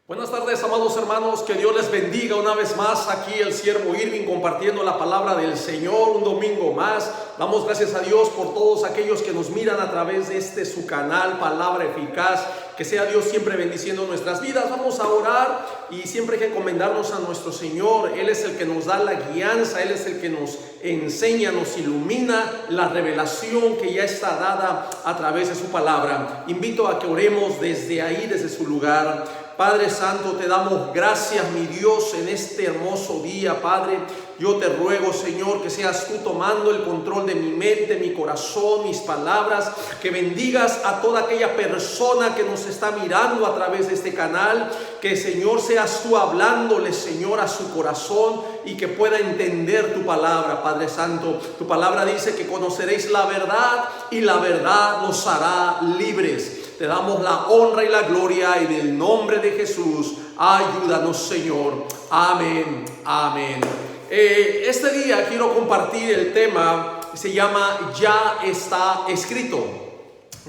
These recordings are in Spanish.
Buenas tardes, amados hermanos, que Dios les bendiga una vez más. Aquí el siervo Irving compartiendo la palabra del Señor un domingo más. Damos gracias a Dios por todos aquellos que nos miran a través de su canal, Palabra Eficaz. Que sea Dios siempre bendiciendo nuestras vidas. Vamos a orar y siempre hay que encomendarnos a nuestro Señor. Él es el que nos da la guianza, Él es el que nos enseña, nos ilumina la revelación que ya está dada a través de su palabra. Invito a que oremos desde ahí, desde su lugar. Padre Santo, te damos gracias, mi Dios, en este hermoso día, Padre. Yo te ruego, Señor, que seas tú tomando el control de mi mente, mi corazón, mis palabras, que bendigas a toda aquella persona que nos está mirando a través de este canal, que, Señor, seas tú hablándole, Señor, a su corazón y que pueda entender tu palabra, Padre Santo. Tu palabra dice que conoceréis la verdad y la verdad nos hará libres. Te damos la honra y la gloria en el nombre de Jesús. Ayúdanos, Señor. Amén. Amén. Este día quiero compartir el tema que se llama Ya está escrito.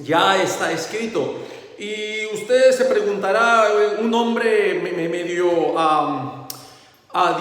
Ya está escrito. Y usted se preguntará, un nombre medio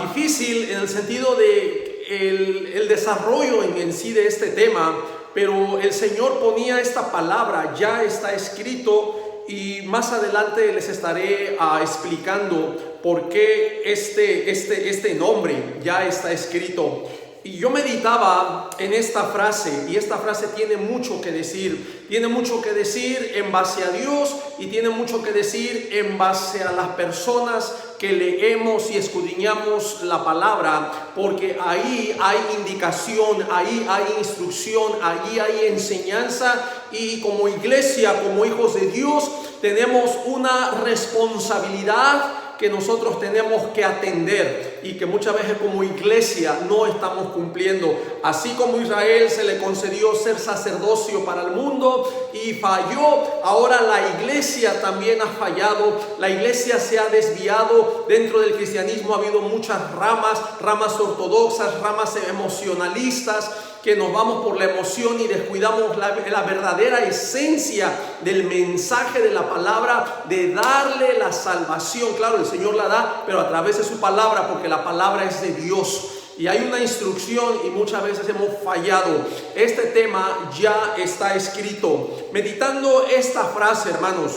difícil en el sentido de el desarrollo en sí de este tema. Pero el Señor ponía esta palabra, ya está escrito, y más adelante les estaré explicando por qué este nombre, ya está escrito. Y yo meditaba en esta frase, y esta frase tiene mucho que decir. Tiene mucho que decir en base a Dios y tiene mucho que decir en base a las personas que leemos y escudriñamos la palabra, porque ahí hay indicación, ahí hay instrucción, ahí hay enseñanza, y como iglesia, como hijos de Dios, tenemos una responsabilidad que nosotros tenemos que atender y que muchas veces como iglesia no estamos cumpliendo. Así como Israel se le concedió ser sacerdocio para el mundo y falló, ahora la iglesia también ha fallado. La iglesia se ha desviado. Dentro del cristianismo ha habido muchas ramas ortodoxas, ramas emocionalistas, que nos vamos por la emoción y descuidamos la verdadera esencia del mensaje de la palabra, de darle la salvación. Claro, el Señor la da, pero a través de su palabra, porque la palabra es de Dios. Y hay una instrucción y muchas veces hemos fallado. Este tema ya está escrito. Meditando esta frase, hermanos,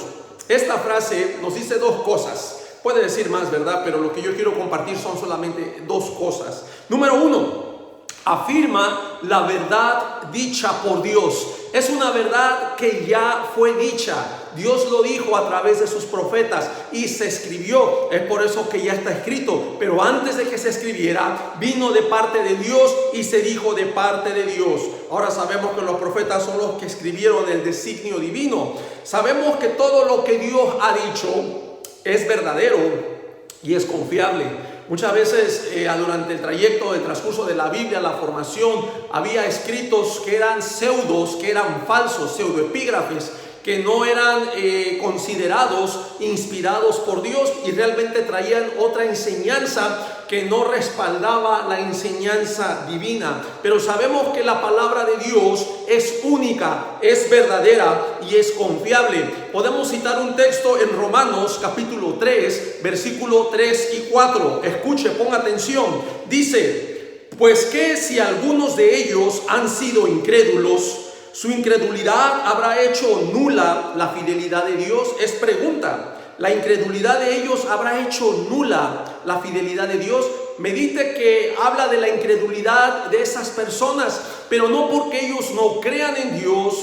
esta frase nos dice dos cosas. Puede decir más, ¿verdad? Pero lo que yo quiero compartir son solamente dos cosas. Número uno, afirma la verdad dicha por Dios. Es una verdad que ya fue dicha. Dios lo dijo a través de sus profetas y se escribió. Es por eso que ya está escrito. Pero antes de que se escribiera, vino de parte de Dios y se dijo de parte de Dios. Ahora sabemos que los profetas son los que escribieron el designio divino. Sabemos que todo lo que Dios ha dicho es verdadero y es confiable. Muchas veces durante el trayecto, el transcurso de la Biblia, la formación, había escritos que eran pseudos, que eran falsos, pseudoepígrafes, que no eran considerados inspirados por Dios y realmente traían otra enseñanza que no respaldaba la enseñanza divina. Pero sabemos que la palabra de Dios es única, es verdadera y es confiable. Podemos citar un texto en Romanos capítulo 3, versículo 3 y 4. Escuche, ponga atención. Dice: pues que si algunos de ellos han sido incrédulos, su incredulidad habrá hecho nula la fidelidad de Dios. Es pregunta. La incredulidad de ellos habrá hecho nula la fidelidad de Dios. Medite que habla de la incredulidad de esas personas, pero no porque ellos no crean en Dios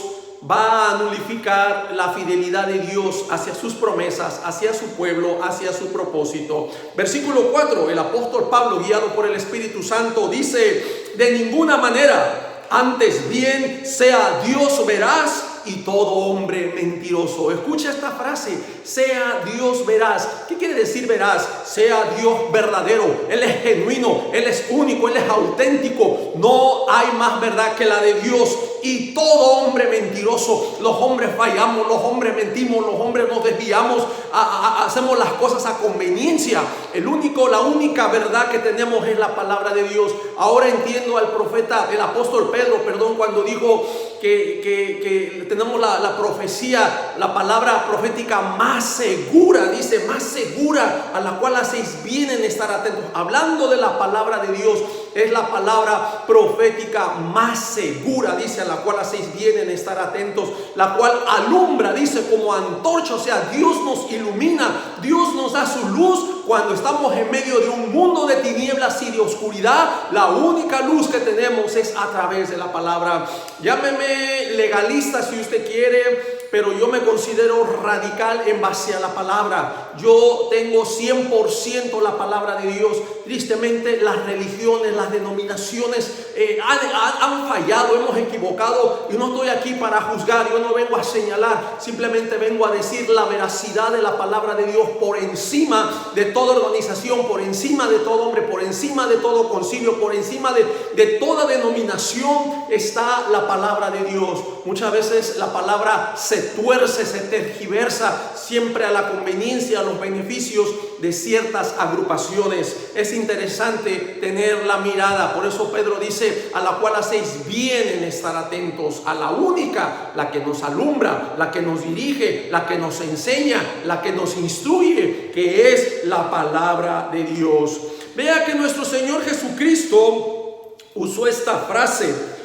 va a nulificar la fidelidad de Dios hacia sus promesas, hacia su pueblo, hacia su propósito. Versículo 4, el apóstol Pablo, guiado por el Espíritu Santo, dice: de ninguna manera, antes bien sea Dios veraz y todo hombre mentiroso. Escucha esta frase: sea Dios veraz. ¿Qué quiere decir veraz? Sea Dios verdadero. Él es genuino, Él es único, Él es auténtico. No hay más verdad que la de Dios. y todo hombre mentiroso. Los hombres fallamos, los hombres mentimos, los hombres nos desviamos, hacemos las cosas a conveniencia. La única verdad que tenemos es la palabra de Dios. Ahora entiendo al profeta, el apóstol Pedro, cuando dijo que tenemos la profecía, la palabra profética más segura, dice, más segura, a la cual hacéis bien en estar atentos. Hablando de la palabra de Dios, es la palabra profética más segura, dice, a la cual hacéis bien en estar atentos, la cual alumbra, dice, como antorcha. O sea, Dios nos ilumina, Dios nos da su luz cuando estamos en medio de un mundo de tinieblas y de oscuridad. La única luz que tenemos es a través de la palabra. Llámeme legalista si usted quiere, pero yo me considero radical en base a la palabra. Yo tengo 100% la palabra de Dios. Tristemente, las religiones, las denominaciones han fallado, hemos equivocado, y no estoy aquí para juzgar, yo no vengo a señalar, simplemente vengo a decir la veracidad de la palabra de Dios por encima de toda organización, por encima de todo hombre, por encima de todo concilio, por encima de toda denominación está la palabra de Dios. Muchas veces la palabra se tuerce, se tergiversa siempre a la conveniencia, a los beneficios de ciertas agrupaciones. Es interesante tener la mirada. Por eso Pedro dice, a la cual hacéis bien en estar atentos, a la única, la que nos alumbra, la que nos dirige, la que nos enseña, la que nos instruye, que es la palabra de Dios. Vea que nuestro Señor Jesucristo usó esta frase,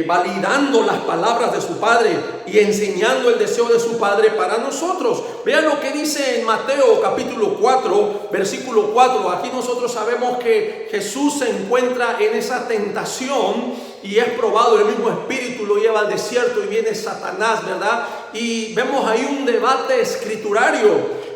validando las palabras de su Padre y enseñando el deseo de su Padre para nosotros. Vean lo que dice en Mateo capítulo 4, versículo 4. Aquí nosotros sabemos que Jesús se encuentra en esa tentación y es probado. El mismo espíritu lo lleva al desierto y viene Satanás, ¿verdad? Y vemos ahí un debate escriturario.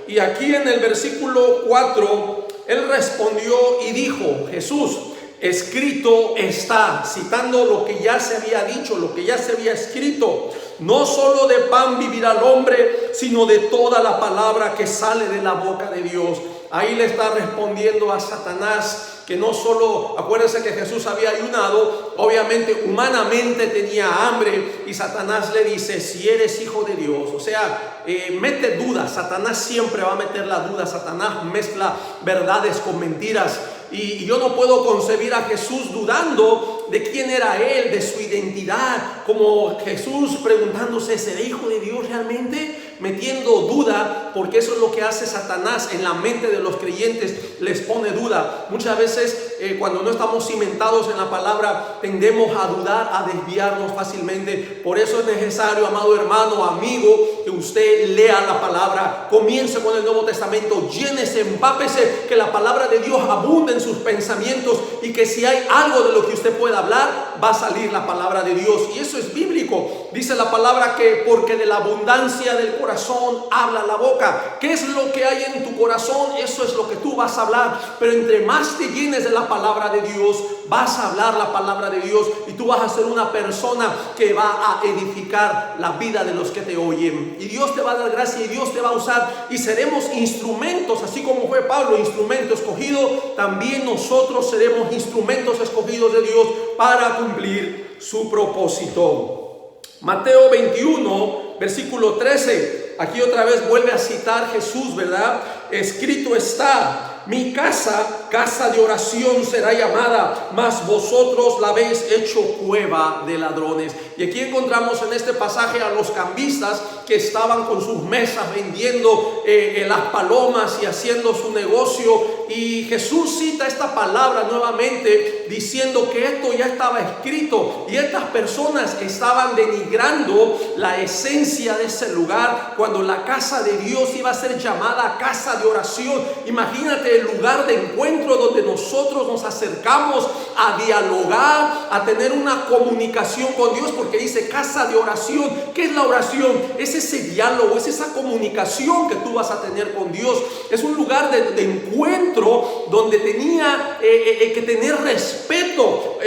Y aquí en el versículo 4, él respondió y dijo, Jesús, escrito está, citando lo que ya se había dicho, lo que ya se había escrito. No solo de pan vivirá el hombre, sino de toda la palabra que sale de la boca de Dios. Ahí le está respondiendo a Satanás que no solo, acuérdense que Jesús había ayunado, obviamente humanamente tenía hambre, y Satanás le dice, si eres hijo de Dios, o sea, mete dudas. Satanás siempre va a meter la duda. Satanás mezcla verdades con mentiras. Y yo no puedo concebir a Jesús dudando de quién era Él, de su identidad, como Jesús preguntándose, ¿seré hijo de Dios realmente? Metiendo duda, porque eso es lo que hace Satanás en la mente de los creyentes, les pone duda. Muchas veces cuando no estamos cimentados en la palabra, tendemos a dudar, a desviarnos fácilmente. Por eso es necesario, amado hermano, amigo, que usted lea la palabra, comience con el Nuevo Testamento, llénese, empápese, que la palabra de Dios abunde en sus pensamientos, y que si hay algo de lo que usted pueda hablar, va a salir la palabra de Dios. Y eso es bíblico. Dice la palabra que porque de la abundancia del corazón habla la boca. ¿Qué es lo que hay en tu corazón? Eso es lo que tú vas a hablar. Pero entre más te llenes de la palabra de Dios, vas a hablar la palabra de Dios, y tú vas a ser una persona que va a edificar la vida de los que te oyen. Y Dios te va a dar gracia, y Dios te va a usar, y seremos instrumentos, así como fue Pablo instrumento escogido. También nosotros seremos instrumentos escogidos de Dios para cumplir su propósito. Mateo 21, versículo 13. Aquí otra vez vuelve a citar Jesús, ¿verdad? Escrito está, mi casa, casa de oración será llamada, mas vosotros la habéis hecho cueva de ladrones. Y aquí encontramos en este pasaje a los cambistas que estaban con sus mesas vendiendo las palomas y haciendo su negocio. Y Jesús cita esta palabra nuevamente, diciendo que esto ya estaba escrito, y estas personas estaban denigrando la esencia de ese lugar, cuando la casa de Dios iba a ser llamada casa de oración. Imagínate el lugar de encuentro donde nosotros nos acercamos a dialogar, a tener una comunicación con Dios, porque dice casa de oración. ¿Qué es la oración? Es ese diálogo, es esa comunicación que tú vas a tener con Dios. Es un lugar de encuentro donde tenía que tener respeto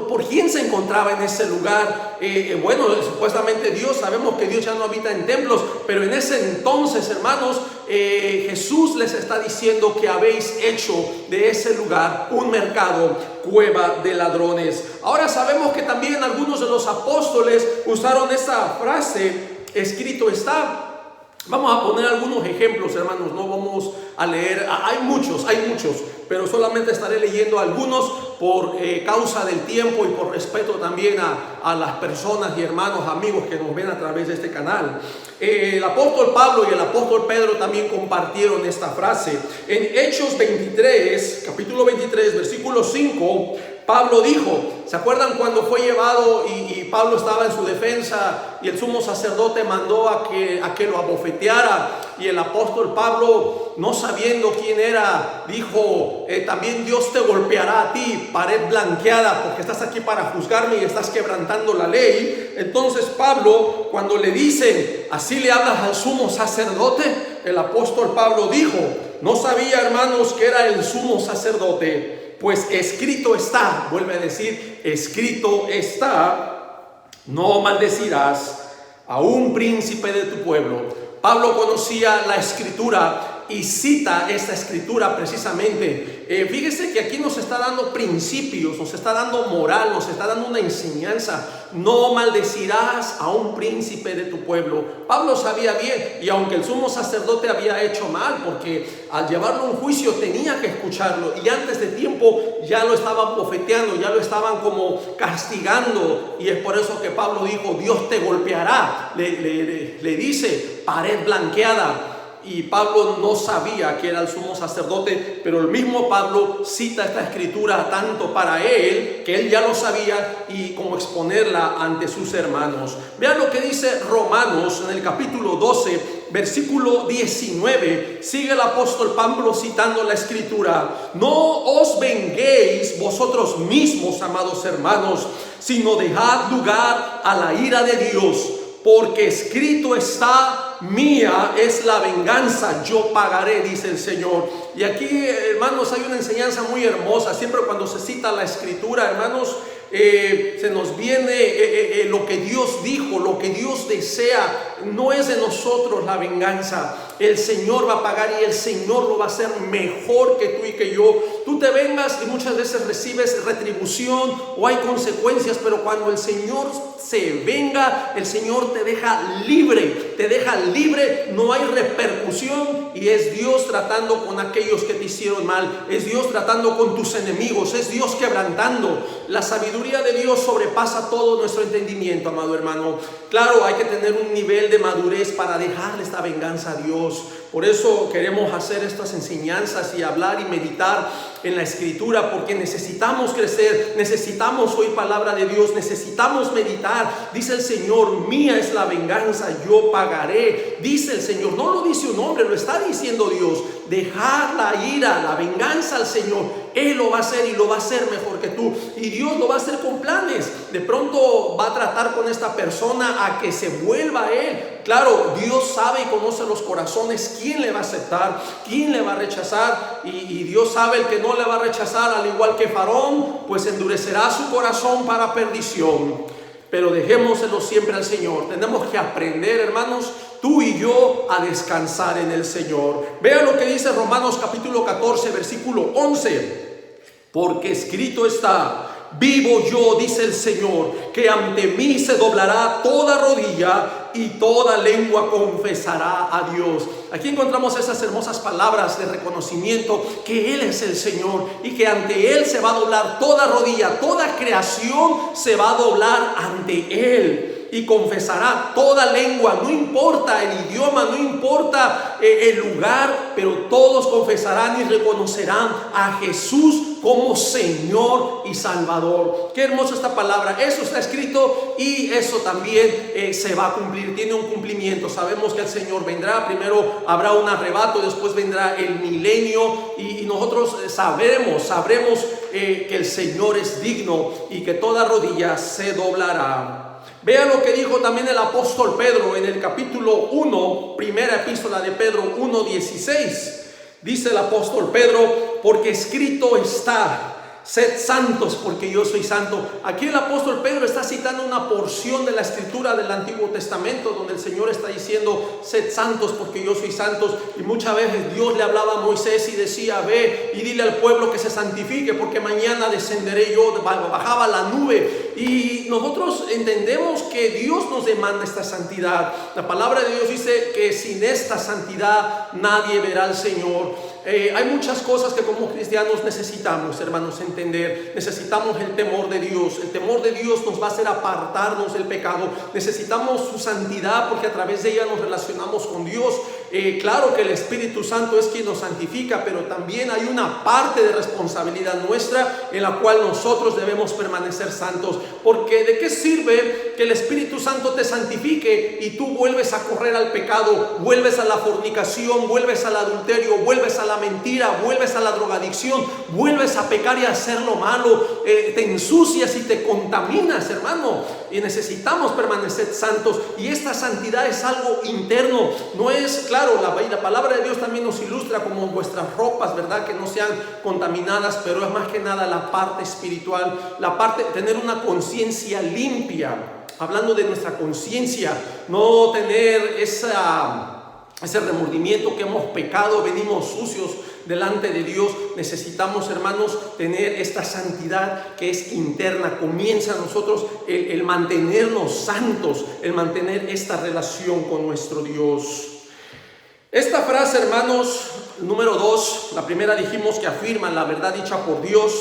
por quien se encontraba en ese lugar. Bueno, supuestamente Dios, sabemos que Dios ya no habita en templos, pero en ese entonces, hermanos, Jesús les está diciendo que habéis hecho de ese lugar un mercado, cueva de ladrones. Ahora sabemos que también algunos de los apóstoles usaron esta frase, escrito está. Vamos a poner algunos ejemplos, hermanos, no vamos a leer, hay muchos, pero solamente estaré leyendo algunos por causa del tiempo y por respeto también a las personas y hermanos, amigos que nos ven a través de este canal. El apóstol Pablo y el apóstol Pedro también compartieron esta frase. En Hechos 23, capítulo 23, versículo 5, Pablo dijo, ¿se acuerdan cuando fue llevado y Pablo estaba en su defensa y el sumo sacerdote mandó a que lo abofeteara? Y el apóstol Pablo, no sabiendo quién era, dijo, también Dios te golpeará a ti, pared blanqueada, porque estás aquí para juzgarme y estás quebrantando la ley. Entonces Pablo, cuando le dicen, así le hablas al sumo sacerdote, el apóstol Pablo dijo, no sabía, hermanos, que era el sumo sacerdote. Pues escrito está, vuelve a decir, escrito está, no maldecirás a un príncipe de tu pueblo. Pablo conocía la escritura y cita esta escritura precisamente. Fíjese que aquí nos está dando principios, nos está dando moral, nos está dando una enseñanza. No maldecirás a un príncipe de tu pueblo. Pablo sabía bien, y aunque el sumo sacerdote había hecho mal, porque al llevarlo a un juicio tenía que escucharlo, y antes de tiempo ya lo estaban bofeteando, ya lo estaban como castigando, y es por eso que Pablo dijo, Dios te golpeará, le dice, pared blanqueada. Y Pablo no sabía que era el sumo sacerdote, pero el mismo Pablo cita esta escritura tanto para él, que él ya lo sabía, y como exponerla ante sus hermanos. Vean lo que dice Romanos en el capítulo 12, versículo 19. Sigue el apóstol Pablo citando la escritura. No os venguéis vosotros mismos, amados hermanos, sino dejad lugar a la ira de Dios, porque escrito está, mía es la venganza, yo pagaré, dice el Señor. Y aquí, hermanos, hay una enseñanza muy hermosa. Siempre cuando se cita la escritura, hermanos, se nos viene lo que Dios dijo, lo que Dios desea. No es de nosotros la venganza. El Señor va a pagar, y el Señor lo va a hacer mejor que tú y que yo. Tú te vengas y muchas veces recibes retribución o hay consecuencias, pero cuando el Señor se venga, el Señor te deja libre, no hay repercusión, y es Dios tratando con aquellos que te hicieron mal, es Dios tratando con tus enemigos, es Dios quebrantando. La sabiduría de Dios sobrepasa todo nuestro entendimiento, amado hermano. Claro, hay que tener un nivel de madurez para dejarle esta venganza a Dios. Por eso queremos hacer estas enseñanzas y hablar y meditar en la escritura, porque necesitamos crecer, necesitamos oír palabra de Dios, necesitamos meditar. Dice el Señor, mía es la venganza, yo pagaré. Dice el Señor, no lo dice un hombre, lo está diciendo Dios. Dejar la ira, la venganza al Señor. Él lo va a hacer, y lo va a hacer mejor que tú. Y Dios lo va a hacer con planes. De pronto va a tratar con esta persona a que se vuelva a Él. Claro, Dios sabe y conoce los corazones, quién le va a aceptar, quién le va a rechazar. Y Dios sabe el que no le va a rechazar, al igual que Faraón, pues endurecerá su corazón para perdición. Pero dejémoselo siempre al Señor. Tenemos que aprender, hermanos, tú y yo, a descansar en el Señor. Vean lo que dice Romanos capítulo 14, versículo 11. Porque escrito está, vivo yo, dice el Señor, que ante mí se doblará toda rodilla y toda lengua confesará a Dios. Aquí encontramos esas hermosas palabras de reconocimiento, que Él es el Señor y que ante Él se va a doblar toda rodilla, toda creación se va a doblar ante Él. Y confesará toda lengua, no importa el idioma, no importa el lugar, pero todos confesarán y reconocerán a Jesús como Señor y Salvador. Qué hermosa esta palabra. Eso está escrito y eso también se va a cumplir, tiene un cumplimiento. Sabemos que el Señor vendrá, primero habrá un arrebato, después vendrá el milenio, y nosotros sabremos que el Señor es digno y que toda rodilla se doblará. Vean lo que dijo también el apóstol Pedro en el capítulo 1, primera epístola de Pedro 1:16. Dice el apóstol Pedro, porque escrito está, Sed santos porque yo soy santo. Aquí el apóstol Pedro está citando una porción de la escritura del Antiguo Testamento donde el Señor está diciendo: sed santos porque yo soy santo. Y muchas veces Dios le hablaba a Moisés y decía: ve y dile al pueblo que se santifique porque mañana descenderé yo. Bajaba la nube. Y nosotros entendemos que Dios nos demanda esta santidad. La palabra de Dios dice que sin esta santidad nadie verá al Señor. Hay muchas cosas que como cristianos necesitamos, hermanos, entender. Necesitamos el temor de Dios. El temor de Dios nos va a hacer apartarnos del pecado. Necesitamos su santidad porque a través de ella nos relacionamos con Dios. Claro que el Espíritu Santo es quien nos santifica, pero también hay una parte de responsabilidad nuestra en la cual nosotros debemos permanecer santos. Porque ¿de qué sirve que el Espíritu Santo te santifique y tú vuelves a correr al pecado, vuelves a la fornicación, vuelves al adulterio, vuelves a la mentira, vuelves a la drogadicción, vuelves a pecar y a hacer lo malo, te ensucias y te contaminas, hermano? Y necesitamos permanecer santos, y esta santidad es algo interno. No es, claro, la palabra de Dios también nos ilustra como vuestras ropas, ¿verdad? Que no sean contaminadas, pero es más que nada la parte espiritual, la parte de tener una conciencia limpia. Hablando de nuestra conciencia, no tener ese remordimiento que hemos pecado, venimos sucios delante de Dios. Necesitamos, hermanos, tener esta santidad que es interna. Comienza a nosotros el mantenernos santos, el mantener esta relación con nuestro Dios. Esta frase, hermanos, número 2, la primera dijimos que afirma la verdad dicha por Dios.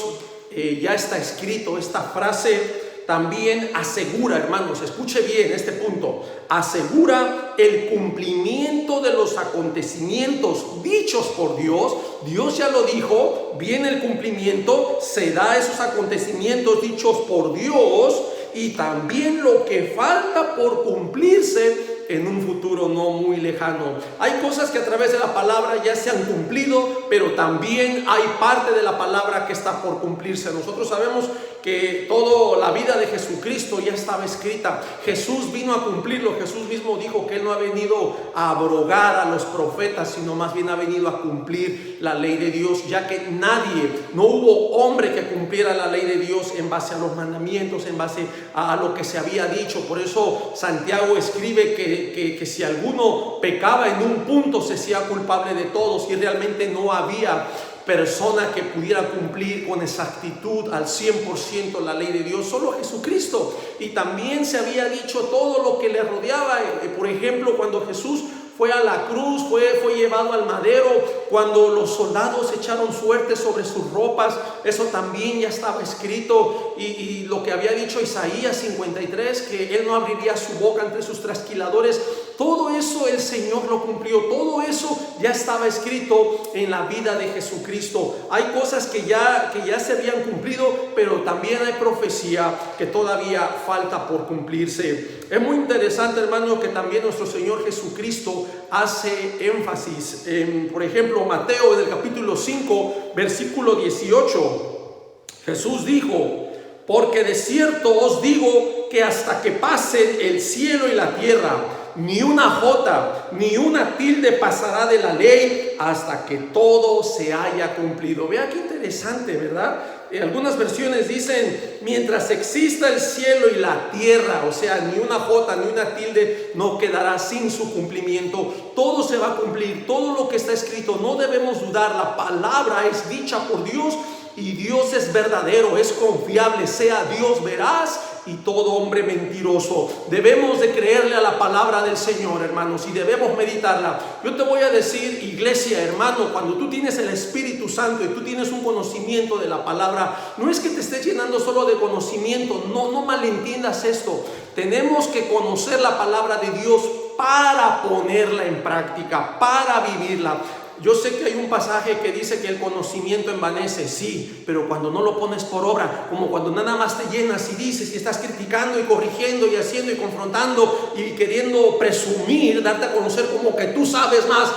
Ya está escrito. Esta frase también asegura, hermanos, escuche bien este punto, asegura el cumplimiento de los acontecimientos dichos por Dios. Dios ya lo dijo, viene el cumplimiento, se da esos acontecimientos dichos por Dios, y también lo que falta por cumplirse en un futuro no muy lejano. Hay cosas que a través de la palabra ya se han cumplido, pero también hay parte de la palabra que está por cumplirse. Nosotros sabemos que toda la vida de Jesucristo ya estaba escrita. Jesús vino a cumplirlo. Jesús mismo dijo que Él no ha venido a abrogar a los profetas, sino más bien ha venido a cumplir la ley de Dios, ya que no hubo hombre que cumpliera la ley de Dios en base a los mandamientos, en base a lo que se había dicho. Por eso Santiago escribe que si alguno pecaba en un punto se hacía culpable de todos, y realmente no había persona que pudiera cumplir con exactitud al 100% la ley de Dios, solo Jesucristo. Y también se había dicho todo lo que le rodeaba. Por ejemplo, cuando Jesús fue a la cruz, fue llevado al madero, cuando los soldados echaron suerte sobre sus ropas, eso también ya estaba escrito. Y lo que había dicho Isaías 53, que Él no abriría su boca entre sus trasquiladores, todo eso el Señor lo cumplió. Todo eso ya estaba escrito en la vida de Jesucristo. Hay cosas que ya se habían cumplido, pero también hay profecía que todavía falta por cumplirse. Es muy interesante, hermano, que también nuestro Señor Jesucristo hace énfasis en, por ejemplo, Mateo en el capítulo 5, versículo 18. Jesús dijo: porque de cierto os digo que hasta que pasen el cielo y la tierra, ni una jota ni una tilde pasará de la ley hasta que todo se haya cumplido. Vea qué interesante, ¿verdad? Algunas versiones dicen: mientras exista el cielo y la tierra, o sea, ni una jota ni una tilde no quedará sin su cumplimiento. Todo se va a cumplir, todo lo que está escrito. No debemos dudar, la palabra es dicha por Dios, y Dios es verdadero, es confiable, sea Dios veraz y todo hombre mentiroso. Debemos de creerle a la palabra del Señor, hermanos, y debemos meditarla. Yo te voy a decir, iglesia, hermano, cuando tú tienes el Espíritu Santo y tú tienes un conocimiento de la palabra, no es que te estés llenando solo de conocimiento, no malentiendas esto. Tenemos que conocer la palabra de Dios para ponerla en práctica, para vivirla. Yo sé que hay un pasaje que dice que el conocimiento envanece, sí, pero cuando no lo pones por obra, como cuando nada más te llenas y dices y estás criticando y corrigiendo y haciendo y confrontando y queriendo presumir, darte a conocer como que tú sabes más.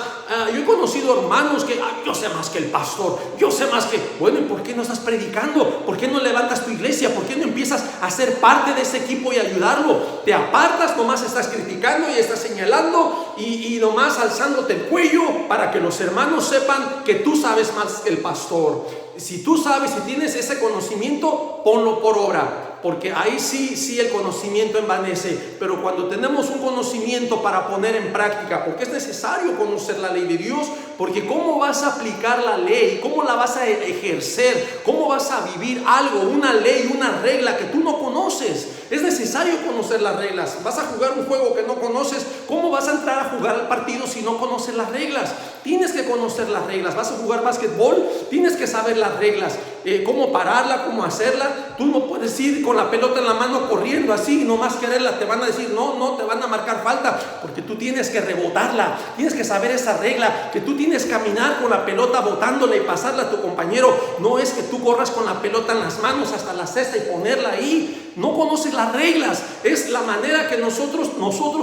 Yo he conocido hermanos que yo sé más que el pastor, yo sé más que... Bueno, ¿y por qué no estás predicando? ¿Por qué no levantas tu iglesia? ¿Por qué no empiezas a ser parte de ese equipo y ayudarlo? Te apartas, nomás estás criticando y estás señalando y nomás alzándote el cuello para que los hermanos sepan que tú sabes más que el pastor. si tú sabes, si tienes ese conocimiento, ponlo por obra. Porque ahí sí el conocimiento envanece. Pero cuando tenemos un conocimiento para poner en práctica, porque es necesario conocer la ley de Dios, porque ¿cómo vas a aplicar la ley? ¿Cómo la vas a ejercer? ¿Cómo vas a vivir algo, una ley, una regla que tú no conoces? Es necesario conocer las reglas. Vas a jugar un juego que no conoces. ¿Cómo vas a entrar a jugar al partido si no conoces las reglas? Tienes que conocer las reglas. Vas a jugar básquetbol, tienes que saber las reglas. Cómo pararla, cómo hacerla. Tú no puedes ir con la pelota en la mano corriendo así y nomás quererla. Te van a decir no, te van a marcar falta, porque tú tienes que rebotarla. Tienes que saber esa regla, que tú tienes que caminar con la pelota botándola y pasarla a tu compañero. No es que tú corras con la pelota en las manos hasta la cesta y ponerla ahí. No conoces las reglas. Es la manera que nosotros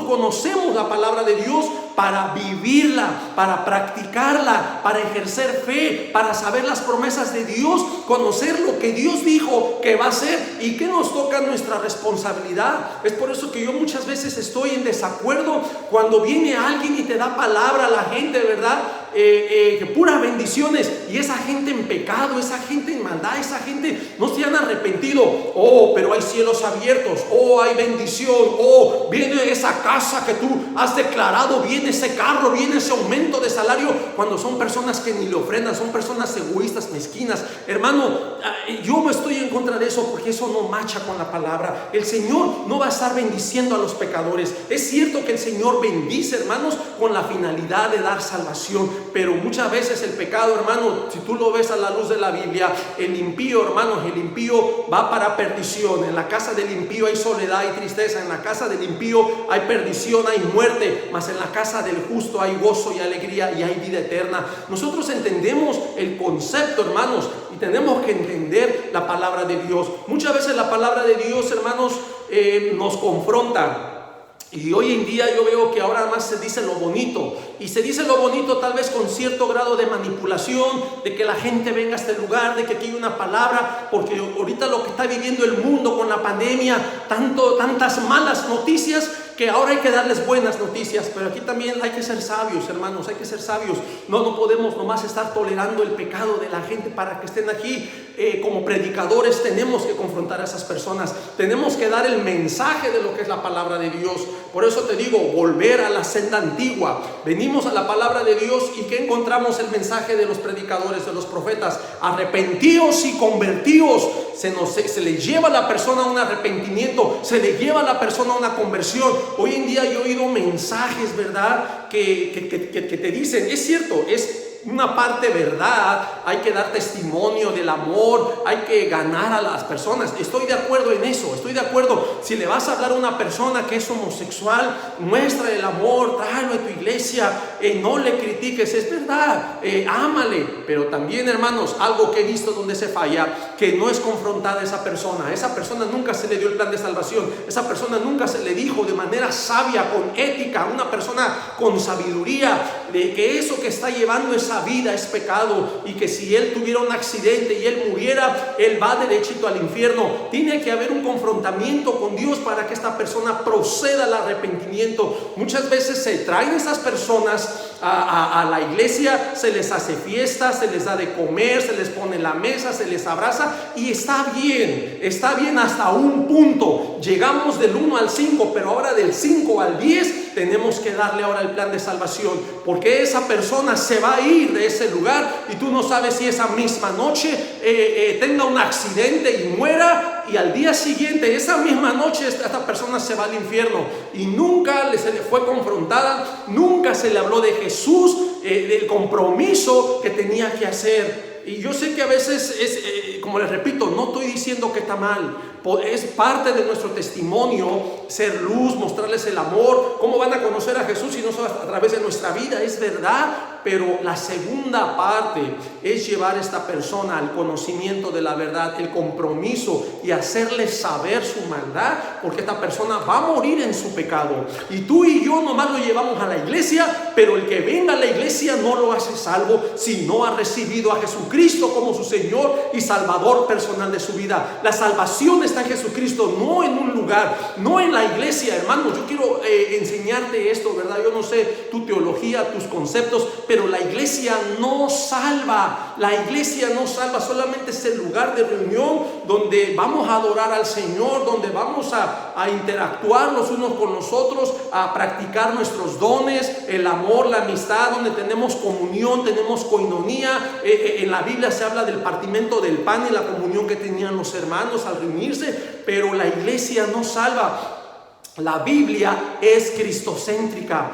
conocemos la palabra de Dios, para vivirla, para practicarla, para ejercer fe, para saber las promesas de Dios, conocer lo que Dios dijo que va a hacer y que nos toca nuestra responsabilidad. Es por eso que yo muchas veces estoy en desacuerdo cuando viene alguien y te da palabra a la gente, ¿verdad? Que puras bendiciones, y esa gente en pecado, esa gente en maldad, esa gente no se han arrepentido. Oh, pero hay cielos abiertos, oh, hay bendición, oh, viene esa casa que tú has declarado, viene ese carro, viene ese aumento de salario, cuando son personas que ni le ofrendan, son personas egoístas, mezquinas. Hermano, yo no estoy en contra de eso, porque eso no macha con la palabra. El Señor no va a estar bendiciendo a los pecadores. Es cierto que el Señor bendice, hermanos, con la finalidad de dar salvación, pero muchas veces el pecado, hermano, si tú lo ves a la luz de la Biblia, el impío, hermanos, el impío va para perdición. En la casa del impío hay soledad y tristeza. En la casa del impío hay perdición, hay muerte. Mas en la casa del justo hay gozo y alegría y hay vida eterna. Nosotros entendemos el concepto, hermanos, y tenemos que entender la palabra de Dios. Muchas veces la palabra de Dios, hermanos, nos confronta. Y hoy en día yo veo que ahora más se dice lo bonito, y se dice lo bonito tal vez con cierto grado de manipulación, de que la gente venga a este lugar, de que aquí hay una palabra, porque ahorita lo que está viviendo el mundo con la pandemia, tantas malas noticias, que ahora hay que darles buenas noticias. Pero aquí también hay que ser sabios, hermanos, hay que ser sabios. No podemos nomás estar tolerando el pecado de la gente para que estén aquí. Como predicadores tenemos que confrontar a esas personas, tenemos que dar el mensaje de lo que es la palabra de Dios. Por eso te digo, volver a la senda antigua. Venimos a la palabra de Dios, y ¿qué encontramos? El mensaje de los predicadores, de los profetas: arrepentíos y convertíos. Se le lleva a la persona a un arrepentimiento, se le lleva a la persona a una conversión. Hoy en día yo he oído mensajes, ¿verdad?, que te dicen, es cierto, es una parte verdad, hay que dar testimonio del amor, hay que ganar a las personas. Estoy de acuerdo en eso, estoy de acuerdo. Si le vas a hablar a una persona que es homosexual, muestra el amor, tráelo a tu iglesia, no le critiques, es verdad, ámale. Pero también, hermanos, algo que he visto donde se falla, que no es confrontada esa persona nunca se le dio el plan de salvación, esa persona nunca se le dijo de manera sabia, con ética, una persona con sabiduría, de que eso que está llevando esa vida es pecado, y que si él tuviera un accidente y él muriera, él va derechito al infierno. Tiene que haber un confrontamiento con Dios para que esta persona proceda al arrepentimiento. Muchas veces se traen esas personas a la iglesia, se les hace fiesta, se les da de comer, se les pone la mesa, se les abraza, y está bien hasta un punto. Llegamos del 1 al 5, pero ahora del 5 al 10 tenemos que darle ahora el plan de salvación, porque esa persona se va a ir de ese lugar, y tú no sabes si esa misma noche tenga un accidente y muera, y al día siguiente, esa misma noche, esta persona se va al infierno, y nunca se le fue confrontada, nunca se le habló de Jesús, del compromiso que tenía que hacer. Y yo sé que a veces como les repito, no estoy diciendo que está mal, es parte de nuestro testimonio ser luz, mostrarles el amor. ¿Cómo van a conocer a Jesús si no es a través de nuestra vida? Es verdad, pero la segunda parte es llevar a esta persona al conocimiento de la verdad, el compromiso, y hacerle saber su maldad, porque esta persona va a morir en su pecado, y tú y yo nomás lo llevamos a la iglesia, pero el que venga a la iglesia no lo hace salvo si no ha recibido a Jesucristo como su Señor y Salvador personal de su vida. La salvación está en Jesucristo, no en un lugar, no en la iglesia. Hermanos, yo quiero enseñarte esto, ¿verdad? Yo no sé tu teología, tus conceptos, pero la iglesia no salva. La iglesia no salva, solamente es el lugar de reunión donde vamos a adorar al Señor, donde vamos a interactuar los unos con los otros, a practicar nuestros dones, el amor, la amistad, donde tenemos comunión, tenemos coinonía. En la Biblia se habla del partimiento del pan y la comunión que tenían los hermanos al reunirse, pero la iglesia no salva. La Biblia es cristocéntrica.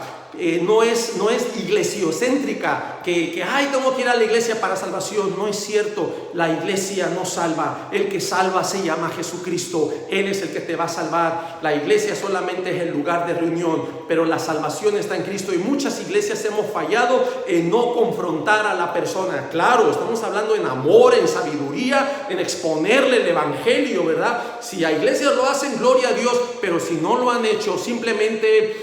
No es iglesiocéntrica, que tengo que ir a la iglesia para salvación. No es cierto, la iglesia no salva. El que salva se llama Jesucristo. Él es el que te va a salvar. La iglesia solamente es el lugar de reunión, pero la salvación está en Cristo. Y muchas iglesias hemos fallado en no confrontar a la persona. Claro, estamos hablando en amor, en sabiduría, en exponerle el evangelio, ¿verdad? Si a iglesias lo hacen, gloria a Dios, pero si no lo han hecho, simplemente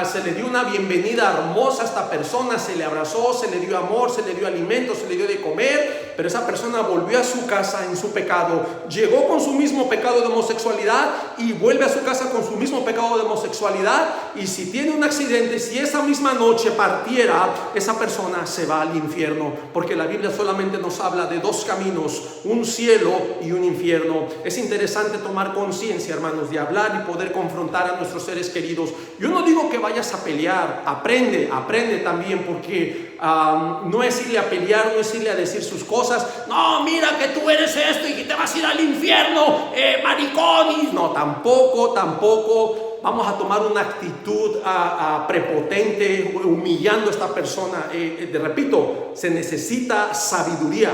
se le dio una bienvenida hermosa a esta persona, se le abrazó, se le dio amor, se le dio alimento, se le dio de comer, pero esa persona volvió a su casa en su pecado, llegó con su mismo pecado de homosexualidad y vuelve a su casa con su mismo pecado de homosexualidad. Y si tiene un accidente, si esa misma noche partiera, esa persona se va al infierno, porque la Biblia solamente nos habla de dos caminos, un cielo y un infierno. Es interesante tomar conciencia, hermanos, de hablar y poder confrontar a nuestros seres queridos. Yo no digo que vayas a pelear, aprende también, porque no es irle a pelear, no es irle a decir sus cosas. No, mira que tú eres esto y que te vas a ir al infierno, maricón. No, tampoco vamos a tomar una actitud prepotente, humillando a esta persona. Repito, se necesita sabiduría,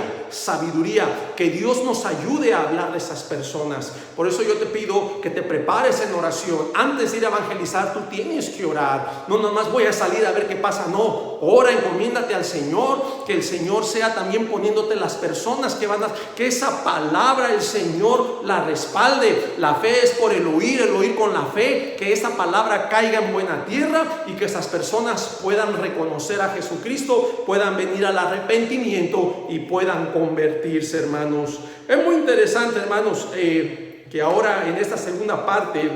que Dios nos ayude a hablar de esas personas. Por eso yo te pido que te prepares en oración. Antes de ir a evangelizar, tú tienes que orar. No nomás voy a salir a ver qué pasa, no. Ora, encomiéndate al Señor, que el Señor sea también poniéndote las personas que van que esa palabra el Señor la respalde. La fe es por el oír con la fe, que esa palabra caiga en buena tierra y que esas personas puedan reconocer a Jesucristo, puedan venir al arrepentimiento y puedan convertirse, hermanos. Es muy interesante, hermanos, que ahora en esta segunda parte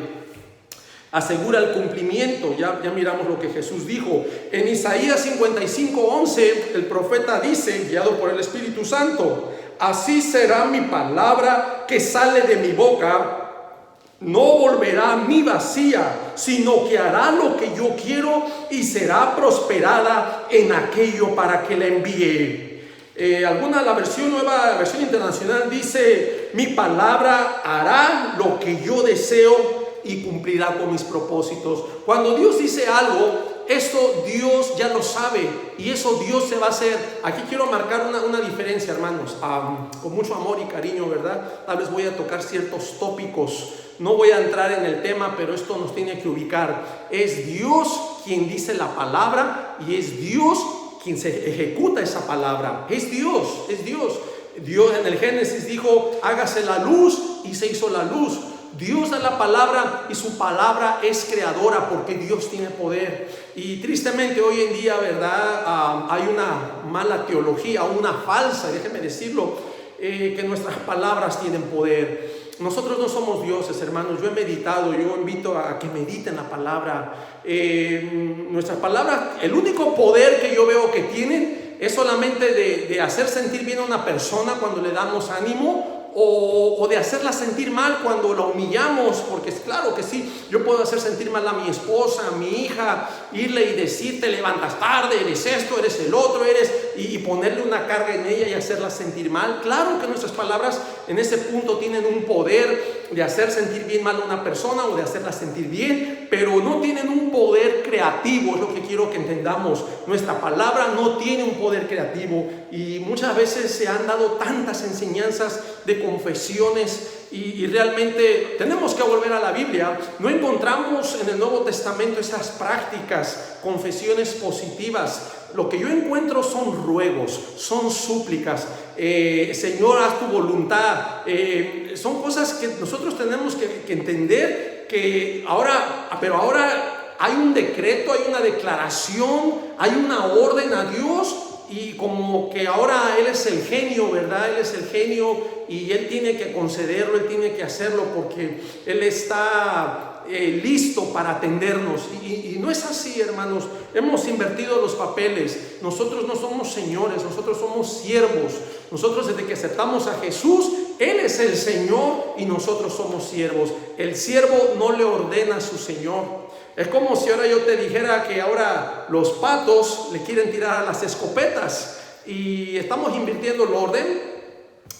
asegura el cumplimiento. Ya miramos lo que Jesús dijo. En Isaías 55:11, el profeta dice, guiado por el Espíritu Santo: así será mi palabra que sale de mi boca, no volverá a mí vacía, sino que hará lo que yo quiero y será prosperada en aquello para que la envíe. La versión nueva, la versión internacional dice: mi palabra hará lo que yo deseo y cumplirá con mis propósitos. Cuando Dios dice algo, esto Dios ya lo sabe y eso Dios se va a hacer. Aquí quiero marcar una diferencia, hermanos, con mucho amor y cariño, ¿verdad? Tal vez voy a tocar ciertos tópicos. No voy a entrar en el tema, pero esto nos tiene que ubicar. Es Dios quien dice la palabra y es Dios quien se ejecuta esa palabra. Es Dios. Dios en el Génesis dijo: hágase la luz, y se hizo la luz. Dios da la palabra y su palabra es creadora, porque Dios tiene poder. Y tristemente hoy en día, ¿verdad? Hay una mala teología, una falsa, déjeme decirlo, que nuestras palabras tienen poder. Nosotros no somos dioses, hermanos. Yo he meditado, yo invito a que mediten la palabra. Nuestras palabras, el único poder que yo veo que tienen es solamente de hacer sentir bien a una persona cuando le damos ánimo, o de hacerla sentir mal cuando la humillamos, porque es claro que sí, yo puedo hacer sentir mal a mi esposa, a mi hija, irle y decir: te levantas tarde, eres esto, eres el otro, y ponerle una carga en ella y hacerla sentir mal. Claro que nuestras palabras en ese punto tienen un poder de hacer sentir bien mal a una persona o de hacerla sentir bien, pero no tienen un poder creativo. Es lo que quiero que entendamos. Nuestra palabra no tiene un poder creativo, y muchas veces se han dado tantas enseñanzas de confesiones y realmente tenemos que volver a la Biblia. No encontramos en el Nuevo Testamento esas prácticas, confesiones positivas. Lo que yo encuentro son ruegos, son súplicas. Señor, haz tu voluntad. Son cosas que nosotros tenemos que entender, que ahora hay un decreto, hay una declaración, hay una orden a Dios, y como que ahora Él es el genio, ¿verdad? Él es el genio y Él tiene que concederlo, Él tiene que hacerlo, porque Él está listo para atendernos. Y no es así, hermanos. Hemos invertido los papeles. Nosotros no somos señores, nosotros somos siervos. Nosotros, desde que aceptamos a Jesús, Él es el Señor y nosotros somos siervos. El siervo no le ordena a su Señor. Es como si ahora yo te dijera que ahora los patos le quieren tirar a las escopetas y estamos invirtiendo el orden.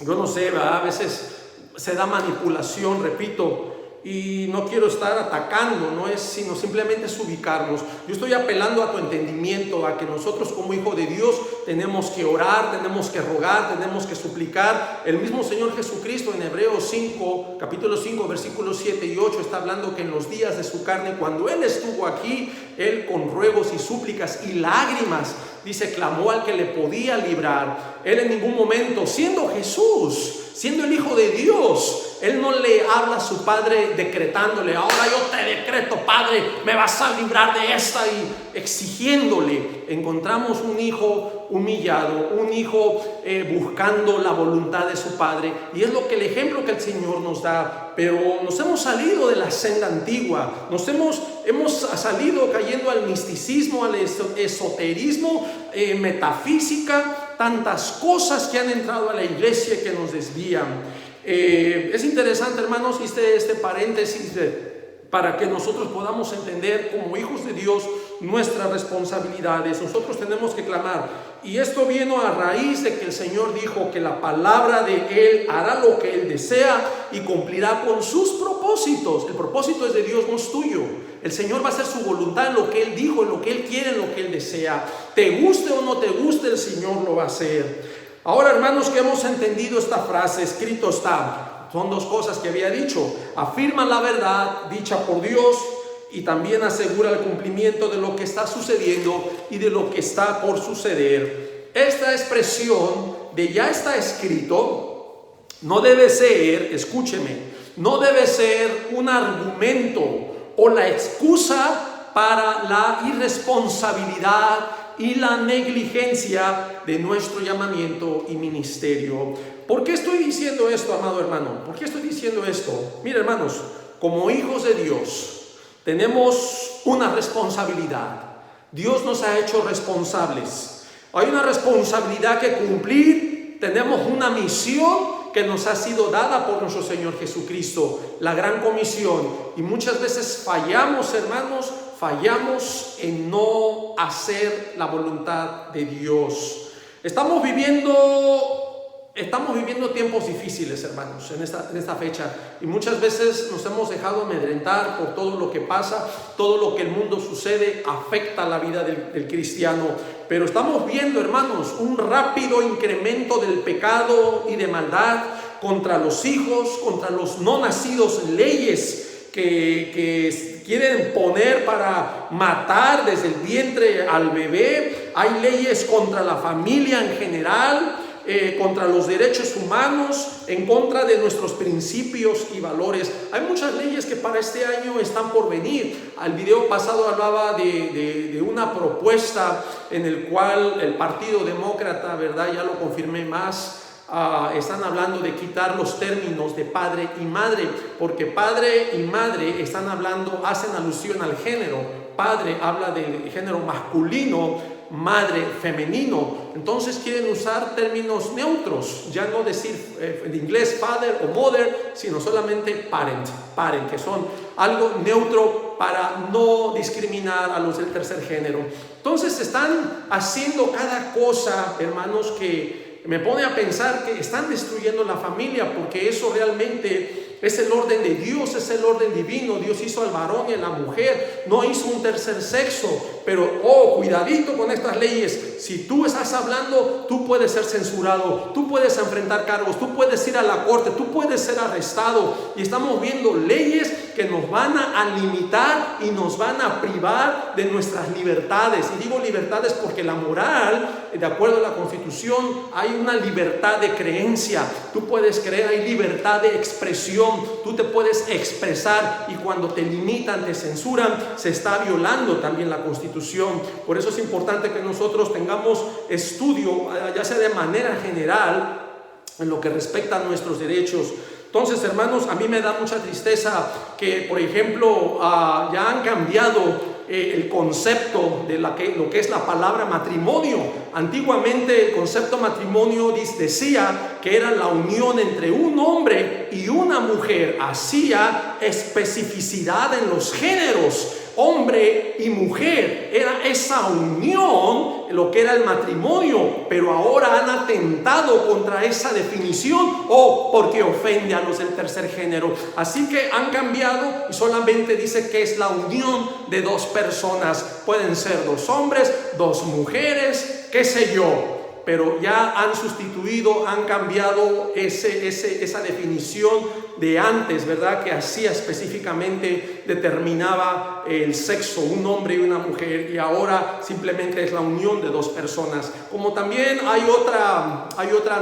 Yo no sé, ¿verdad? A veces se da manipulación, repito, y no quiero estar atacando, no es sino simplemente es ubicarnos. Yo estoy apelando a tu entendimiento, a que nosotros como hijos de Dios tenemos que orar, tenemos que rogar, tenemos que suplicar. El mismo Señor Jesucristo en Hebreos 5, capítulo 5, versículos 7 y 8 está hablando que en los días de su carne, cuando Él estuvo aquí, Él con ruegos y súplicas y lágrimas, dice, clamó al que le podía librar. Él en ningún momento, siendo Jesús, siendo el Hijo de Dios, Él no le habla a su Padre decretándole, ahora yo te decreto, Padre, me vas a librar de esta, y exigiéndole. Encontramos un hijo humillado, un hijo buscando la voluntad de su Padre, y es lo que el ejemplo que el Señor nos da. Pero nos hemos salido de la senda antigua, hemos salido cayendo al misticismo, al esoterismo, metafísica, tantas cosas que han entrado a la iglesia y que nos desvían. Es interesante, hermanos, hice este paréntesis para que nosotros podamos entender como hijos de Dios nuestras responsabilidades. Nosotros tenemos que clamar, y esto vino a raíz de que el Señor dijo que la palabra de Él hará lo que Él desea y cumplirá con sus propósitos. El propósito es de Dios, no es tuyo. El Señor va a hacer su voluntad en lo que Él dijo, en lo que Él quiere, en lo que Él desea. Te guste o no te guste, el Señor lo va a hacer. Ahora, hermanos, que hemos entendido esta frase, escrito está, son dos cosas que había dicho: afirma la verdad dicha por Dios y también asegura el cumplimiento de lo que está sucediendo y de lo que está por suceder. Esta expresión de ya está escrito no debe ser, escúcheme, no debe ser un argumento o la excusa para la irresponsabilidad y la negligencia de nuestro llamamiento y ministerio. ¿Por qué estoy diciendo esto, amado hermano? ¿Por qué estoy diciendo esto? Mira, hermanos, como hijos de Dios tenemos una responsabilidad. Dios nos ha hecho responsables. Hay una responsabilidad que cumplir. Tenemos una misión que nos ha sido dada por nuestro Señor Jesucristo, la gran comisión. Y muchas veces fallamos, hermanos, fallamos en no hacer la voluntad de Dios. Estamos viviendo tiempos difíciles, hermanos, en esta fecha, y muchas veces nos hemos dejado amedrentar por todo lo que pasa. Todo lo que el mundo sucede afecta la vida del cristiano, pero estamos viendo, hermanos, un rápido incremento del pecado y de maldad contra los hijos, contra los no nacidos, leyes que quieren poner para matar desde el vientre al bebé. Hay leyes contra la familia en general, contra los derechos humanos, en contra de nuestros principios y valores. Hay muchas leyes que para este año están por venir. Al video pasado hablaba de una propuesta en el cual el Partido Demócrata, ¿verdad? Ya lo confirmé más. Están hablando de quitar los términos de padre y madre, porque padre y madre hacen alusión al género. Padre habla del género masculino, madre femenino. Entonces quieren usar términos neutros, ya no decir en inglés father o mother, sino solamente parent, que son algo neutro para no discriminar a los del tercer género. Entonces están haciendo cada cosa, hermanos, que me pone a pensar que están destruyendo la familia, porque eso realmente es el orden de Dios, es el orden divino. Dios hizo al varón y a la mujer, no hizo un tercer sexo. Pero cuidadito con estas leyes. Si tú estás hablando, tú puedes ser censurado, tú puedes enfrentar cargos, tú puedes ir a la corte, tú puedes ser arrestado. Y estamos viendo leyes que nos van a limitar y nos van a privar de nuestras libertades. Y digo libertades porque la moral, de acuerdo a la Constitución, hay una libertad de creencia. Tú puedes creer, hay libertad de expresión. Tú te puedes expresar, y cuando te limitan, te censuran, se está violando también la Constitución. Por eso es importante que nosotros tengamos estudio, ya sea de manera general, en lo que respecta a nuestros derechos. Entonces, hermanos, a mí me da mucha tristeza que, por ejemplo, ya han cambiado el concepto de lo que es la palabra matrimonio. Antiguamente el concepto matrimonio decía que era la unión entre un hombre y una mujer. Hacía especificidad en los géneros. Hombre y mujer, era esa unión lo que era el matrimonio, pero ahora han atentado contra esa definición porque ofende a los del tercer género. Así que han cambiado y solamente dice que es la unión de dos personas. Pueden ser dos hombres, dos mujeres, qué sé yo. Pero ya han sustituido, han cambiado esa definición de antes, ¿verdad? Que hacía específicamente, determinaba el sexo, un hombre y una mujer, y ahora simplemente es la unión de dos personas. Como también hay otra,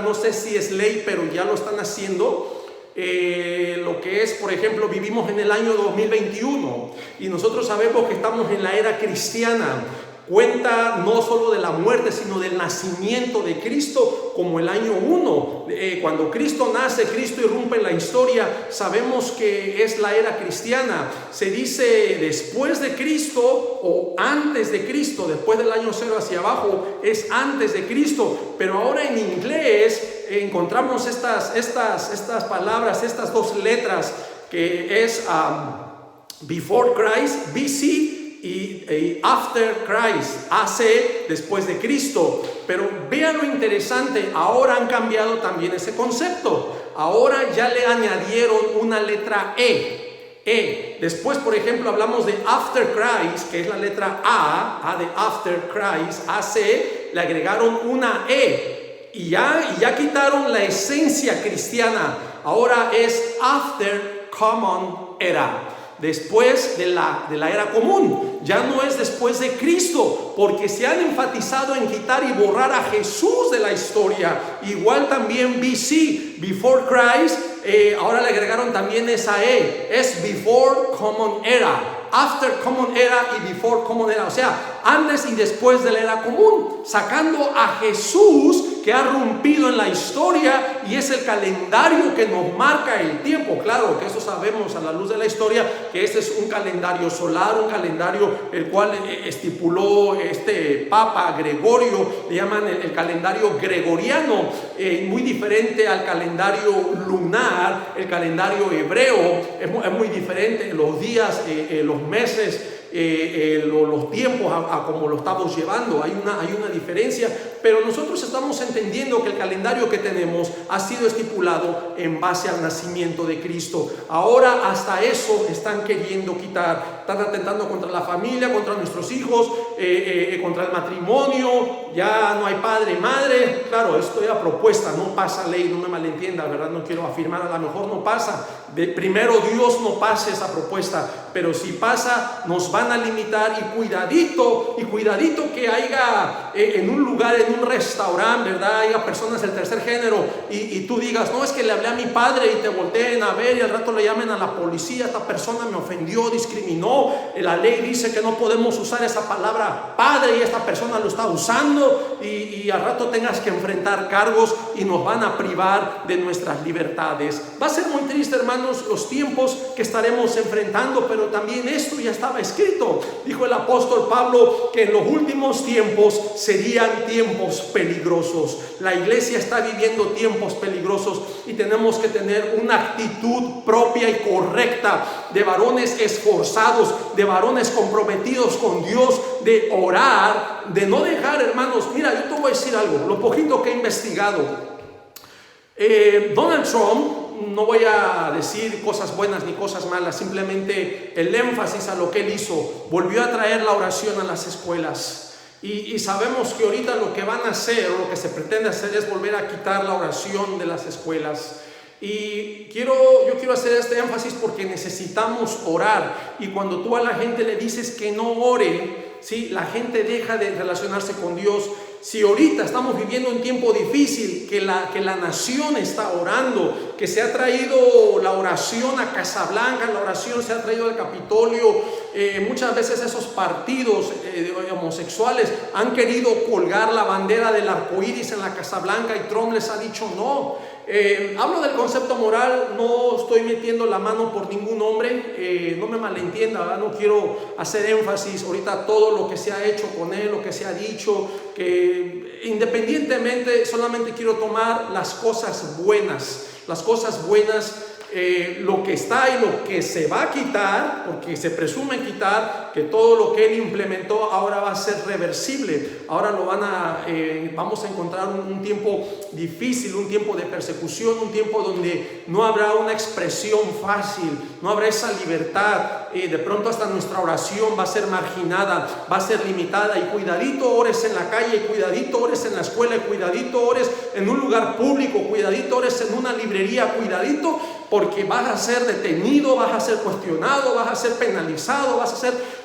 no sé si es ley, pero ya lo están haciendo. Lo que es, por ejemplo, vivimos en el año 2021 y nosotros sabemos que estamos en la era cristiana. Cuenta no solo de la muerte, sino del nacimiento de Cristo como el año 1. Cuando Cristo nace, Cristo irrumpe en la historia, sabemos que es la era cristiana. Se dice después de Cristo o antes de Cristo, después del año 0 hacia abajo es antes de Cristo. Pero ahora en inglés encontramos estas palabras, estas dos letras que es before Christ, BC, y after Christ, AC, después de Cristo. Pero vean lo interesante, ahora han cambiado también ese concepto. Ahora ya le añadieron una letra E. Después, por ejemplo, hablamos de after Christ, que es la letra A de after Christ, AC, le agregaron una E. Y ya quitaron la esencia cristiana. Ahora es after common era. Después de la era común, ya no es después de Cristo, porque se han enfatizado en quitar y borrar a Jesús de la historia. Igual también BC, before Christ, ahora le agregaron también esa E, es before common era, after common era y before common era, o sea, antes y después de la era común, sacando a Jesús que ha rompido en la historia y es el calendario que nos marca el tiempo. Claro que eso sabemos a la luz de la historia, que este es un calendario solar, un calendario el cual estipuló este Papa Gregorio, le llaman el calendario gregoriano, muy diferente al calendario lunar, el calendario hebreo, es muy diferente, los días, los meses, los tiempos a como lo estamos llevando, hay una diferencia, pero nosotros estamos entendiendo que el calendario que tenemos ha sido estipulado en base al nacimiento de Cristo. Ahora hasta eso están queriendo quitar, están atentando contra la familia, contra nuestros hijos, contra el matrimonio. Ya no hay padre y madre. Claro, esto ya propuesta, no pasa ley, no me malentienda, ¿verdad? No quiero afirmar, a lo mejor no pasa. Primero Dios no pase esa propuesta, pero si pasa nos van a limitar, y cuidadito que haya en un lugar, en un restaurante, ¿verdad? Haya personas del tercer género y tú digas, no, es que le hablé a mi padre y te volteen a ver y al rato le llamen a la policía, esta persona me ofendió, discriminó, la ley dice que no podemos usar esa palabra padre y esta persona lo está usando y al rato tengas que enfrentar cargos y nos van a privar de nuestras libertades. Va a ser muy triste, hermanos, los tiempos que estaremos enfrentando, pero también esto ya estaba escrito. Dijo el apóstol Pablo que en los últimos tiempos serían tiempos peligrosos. La iglesia está viviendo tiempos peligrosos y tenemos que tener una actitud propia y correcta de varones esforzados, de varones comprometidos con Dios, de orar, de no dejar, hermanos. Mira, yo te voy a decir algo, lo poquito que he investigado. Donald Trump, no voy a decir cosas buenas ni cosas malas, simplemente el énfasis a lo que él hizo, volvió a traer la oración a las escuelas. Y sabemos que ahorita lo que van a hacer, o lo que se pretende hacer, es volver a quitar la oración de las escuelas. Y yo quiero hacer este énfasis porque necesitamos orar. Y cuando tú a la gente le dices que no ore, ¿sí? La gente deja de relacionarse con Dios. Si ahorita estamos viviendo un tiempo difícil, que la nación está orando, que se ha traído la oración a Casablanca, la oración se ha traído al Capitolio. Muchas veces esos partidos homosexuales han querido colgar la bandera del arco iris en la Casa Blanca y Trump les ha dicho no. Hablo del concepto moral, no estoy metiendo la mano por ningún hombre, no me malentienda, ¿verdad? No quiero hacer énfasis ahorita todo lo que se ha hecho con él, lo que se ha dicho, que independientemente solamente quiero tomar las cosas buenas, lo que está y lo que se va a quitar, porque se presume quitar, que todo lo que él implementó ahora va a ser reversible. Ahora vamos a encontrar un tiempo difícil, un tiempo de persecución, un tiempo donde no habrá una expresión fácil, no habrá esa libertad. De pronto hasta nuestra oración va a ser marginada, va a ser limitada. Y cuidadito ores en la calle, cuidadito ores en la escuela, cuidadito ores en un lugar público, cuidadito ores en una librería, cuidadito, porque vas a ser detenido, vas a ser cuestionado, vas a ser penalizado,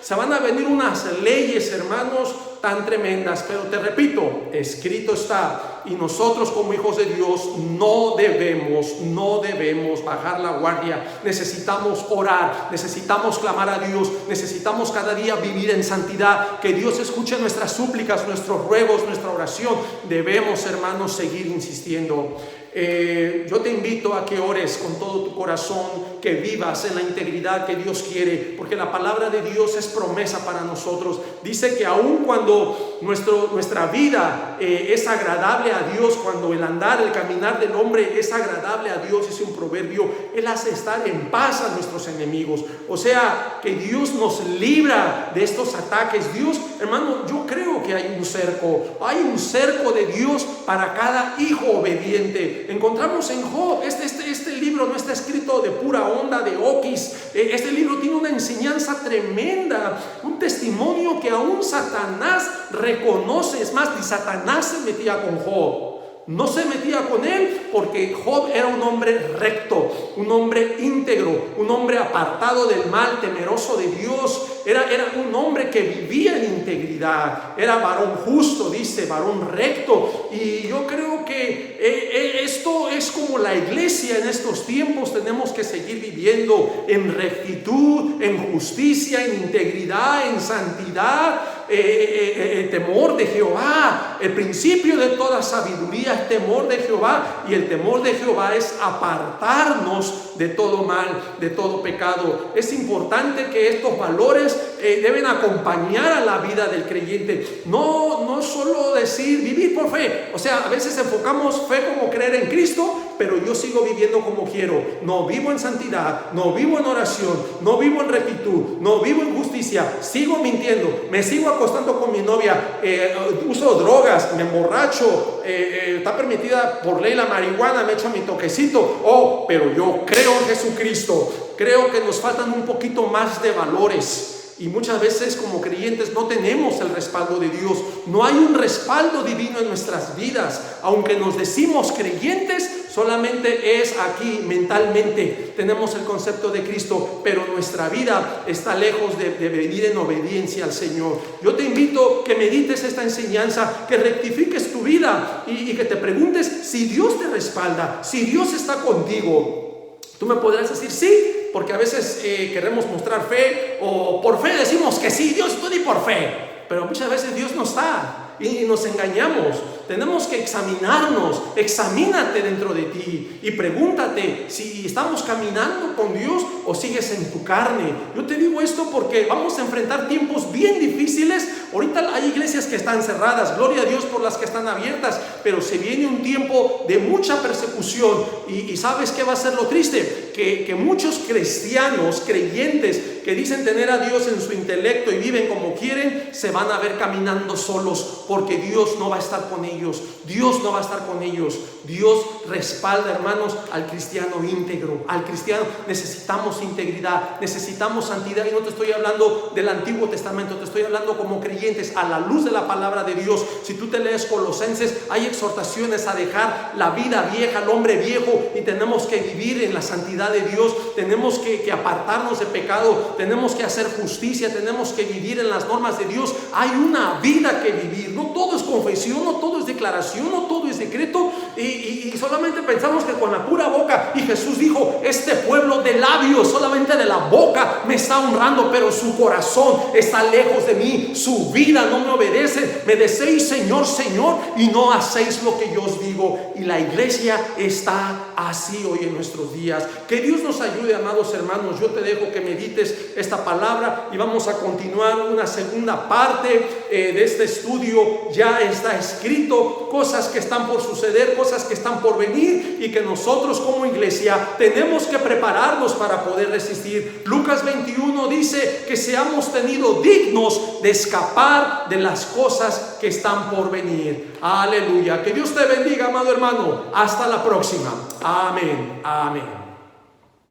se van a venir unas leyes, hermanos, tan tremendas. Pero te repito, escrito está, y nosotros como hijos de Dios no debemos bajar la guardia. Necesitamos orar, necesitamos clamar a Dios, necesitamos cada día vivir en santidad, que Dios escuche nuestras súplicas, nuestros ruegos, nuestra oración. Debemos, hermanos, seguir insistiendo. Yo te invito a que ores con todo tu corazón, que vivas en la integridad que Dios quiere, porque la palabra de Dios es promesa para nosotros. Dice que aun cuando nuestra vida es agradable a Dios, cuando el andar, el caminar del hombre es agradable a Dios, es un proverbio, Él hace estar en paz a nuestros enemigos. O sea, que Dios nos libra de estos ataques. Dios, hermano, yo creo que hay un cerco de Dios para cada hijo obediente. Encontramos en Job, este libro no está escrito de pura onda, de oquis. Este libro tiene una enseñanza tremenda, un testimonio que aún Satanás reconoce. Es más, ni Satanás se metía con Job. No se metía con él porque Job era un hombre recto, un hombre íntegro, un hombre apartado del mal, temeroso de Dios. Era un hombre que vivía en integridad, era varón justo, dice, varón recto. Y yo creo que esto es como la iglesia en estos tiempos. Tenemos que seguir viviendo en rectitud, en justicia, en integridad, en santidad. El temor de Jehová, el principio de toda sabiduría es temor de Jehová, y el temor de Jehová es apartarnos de todo mal, de todo pecado. Es importante que estos valores deben acompañar a la vida del creyente. No solo decir vivir por fe. O sea, a veces enfocamos fe como creer en Cristo, pero yo sigo viviendo como quiero. No vivo en santidad, no vivo en oración, no vivo en rectitud, no vivo en justicia, sigo mintiendo, me sigo acostando con mi novia, uso drogas, me emborracho, está permitida por ley la marihuana, me echo mi toquecito. Pero yo creo en Jesucristo. Creo que nos faltan un poquito más de valores. Y muchas veces como creyentes no tenemos el respaldo de Dios. No hay un respaldo divino en nuestras vidas. Aunque nos decimos creyentes, solamente es aquí mentalmente. Tenemos el concepto de Cristo, pero nuestra vida está lejos de vivir en obediencia al Señor. Yo te invito que medites esta enseñanza, que rectifiques tu vida y que te preguntes si Dios te respalda, si Dios está contigo. Tú me podrás decir sí, porque a veces queremos mostrar fe, o por fe decimos que sí, Dios, tú di por fe, pero muchas veces Dios no está y nos engañamos. Tenemos que examinarnos. Examínate dentro de ti y pregúntate si estamos caminando con Dios o sigues en tu carne. Yo te digo esto porque vamos a enfrentar tiempos bien difíciles. Ahorita hay iglesias que están cerradas, gloria a Dios por las que están abiertas, pero se viene un tiempo de mucha persecución. Y ¿sabes qué va a ser lo triste? Que muchos cristianos, creyentes, que dicen tener a Dios en su intelecto y viven como quieren, se van a ver caminando solos, porque Dios no va a estar con ellos. Dios no va a estar con ellos. Dios respalda, hermanos, al cristiano íntegro. Al cristiano necesitamos integridad, necesitamos santidad. Y no te estoy hablando del Antiguo Testamento, te estoy hablando como creyentes a la luz de la palabra de Dios. Si tú te lees Colosenses, hay exhortaciones a dejar la vida vieja, el hombre viejo, y tenemos que vivir en la santidad santidad de Dios, tenemos que apartarnos de pecado, tenemos que hacer justicia, tenemos que vivir en las normas de Dios. Hay una vida que vivir. No todo es confesión, no todo es declaración, no todo es decreto, y solamente pensamos que con la pura boca. Y Jesús dijo: este pueblo de labios, solamente de la boca me está honrando, pero su corazón está lejos de mí, su vida no me obedece. Me decéis Señor, Señor, y no hacéis lo que yo os digo. Y la iglesia está así hoy en nuestros días. Que Dios nos ayude, amados hermanos. Yo te dejo que medites esta palabra y vamos a continuar una segunda parte de este estudio. Ya está escrito cosas que están por suceder, cosas que están por venir, y que nosotros como iglesia tenemos que prepararnos para poder resistir. Lucas 21 dice que seamos tenidos dignos de escapar de las cosas que están por venir. Aleluya. Que Dios te bendiga, amado hermano. Hasta la próxima. Amén. Amén.